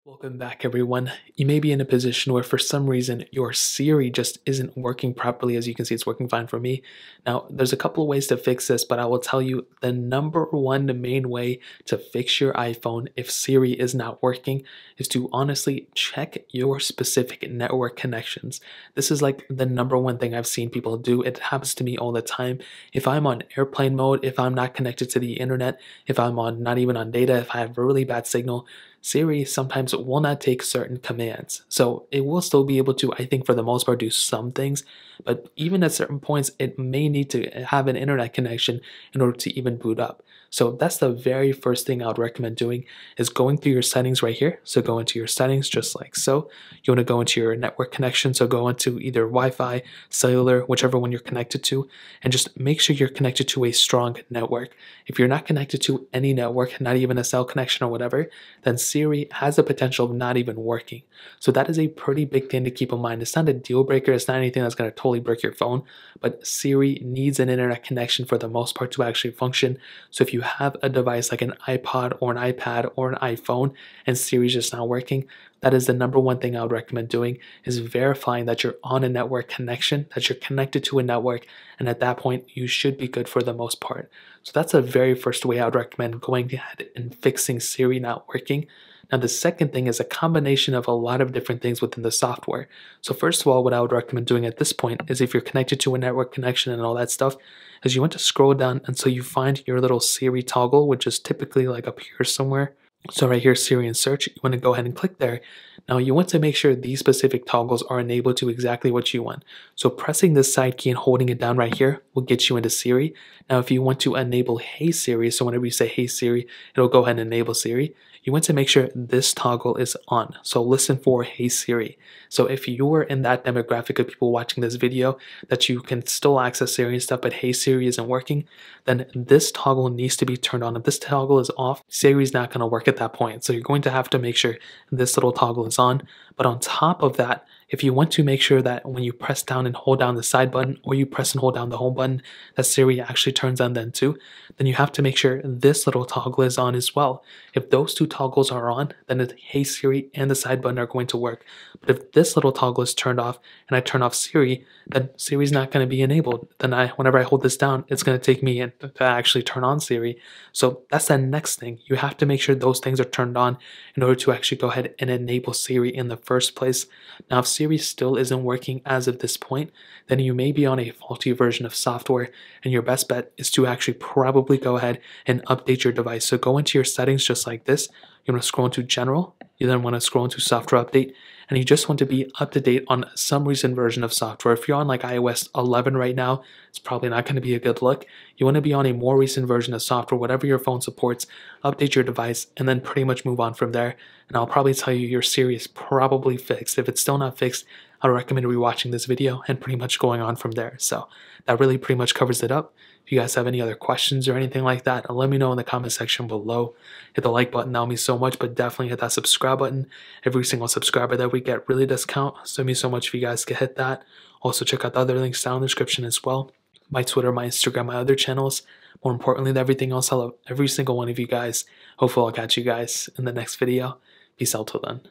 Welcome back, everyone. You may be in a position where for some reason your Siri just isn't working properly. As you can see, it's working fine for me. Now, there's a couple of ways to fix this, but I will tell you the number one main way to fix your iPhone if Siri is not working is to honestly check your specific network connections. This is like the number one thing I've seen people do. It happens to me all the time. If I'm on airplane mode, if I'm not connected to the internet, if I'm on not even on data, if I have a really bad signal, Siri sometimes will not take certain commands. So it will still be able to, I think for the most part, do some things, but even at certain points, it may need to have an internet connection in order to even boot up. So that's the very first thing I would recommend doing is going through your settings right here. So go into your settings just like so. You want to go into your network connection. So go into either Wi-Fi, cellular, whichever one you're connected to, and just make sure you're connected to a strong network. If you're not connected to any network, not even a cell connection or whatever, then Siri has the potential of not even working. So that is a pretty big thing to keep in mind. It's not a deal breaker. It's not anything that's going to totally break your phone, but Siri needs an internet connection for the most part to actually function. So if you have a device like an iPod or an iPad or an iPhone and Siri's just not working, that is the number one thing I would recommend doing is verifying that you're on a network connection, that you're connected to a network, and at that point, you should be good for the most part. So that's the very first way I would recommend going ahead and fixing Siri not working. Now, the second thing is a combination of a lot of different things within the software. So first of all, what I would recommend doing at this point is if you're connected to a network connection and all that stuff, is you want to scroll down until you find your little Siri toggle, which is typically like up here somewhere. So right here, Siri and search, you want to go ahead and click there. Now you want to make sure these specific toggles are enabled to exactly what you want. So pressing this side key and holding it down right here will get you into Siri. Now if you want to enable Hey Siri, so whenever you say Hey Siri, it'll go ahead and enable Siri. You want to make sure this toggle is on. So listen for Hey Siri. So if you're in that demographic of people watching this video that you can still access Siri and stuff, but Hey Siri isn't working, then this toggle needs to be turned on. If this toggle is off, Siri's not going to work at that point. So you're going to have to make sure this little toggle is on. But on top of that, if you want to make sure that when you press down and hold down the side button or you press and hold down the home button, that Siri actually turns on then too, then you have to make sure this little toggle is on as well. If those two toggles are on, then the Hey Siri and the side button are going to work. But if this little toggle is turned off and I turn off Siri, then Siri's not going to be enabled. Then whenever I hold this down, it's going to take me to actually turn on Siri. So that's the next thing. You have to make sure those things are turned on in order to actually go ahead and enable Siri in the first place. Now, if Siri still isn't working as of this point, then you may be on a faulty version of software, and your best bet is to actually probably go ahead and update your device. So go into your settings just like this. You want to scroll into General. You then want to scroll into Software Update, and you just want to be up to date on some recent version of software. If you're on like iOS 11 right now, it's probably not going to be a good look. You want to be on a more recent version of software, whatever your phone supports, update your device, and then pretty much move on from there. And I'll probably tell you your Siri is probably fixed. If it's still not fixed, I would recommend rewatching this video and pretty much going on from there. So that really pretty much covers it up. If you guys have any other questions or anything like that, let me know in the comment section below. Hit the like button, that would mean so much, but definitely hit that subscribe button. Every single subscriber that we get really does count, so it means so much if you guys can hit that. Also check out the other links down in the description as well. My Twitter, my Instagram, my other channels. More importantly than everything else, I love every single one of you guys. Hopefully I'll catch you guys in the next video. Peace out till then.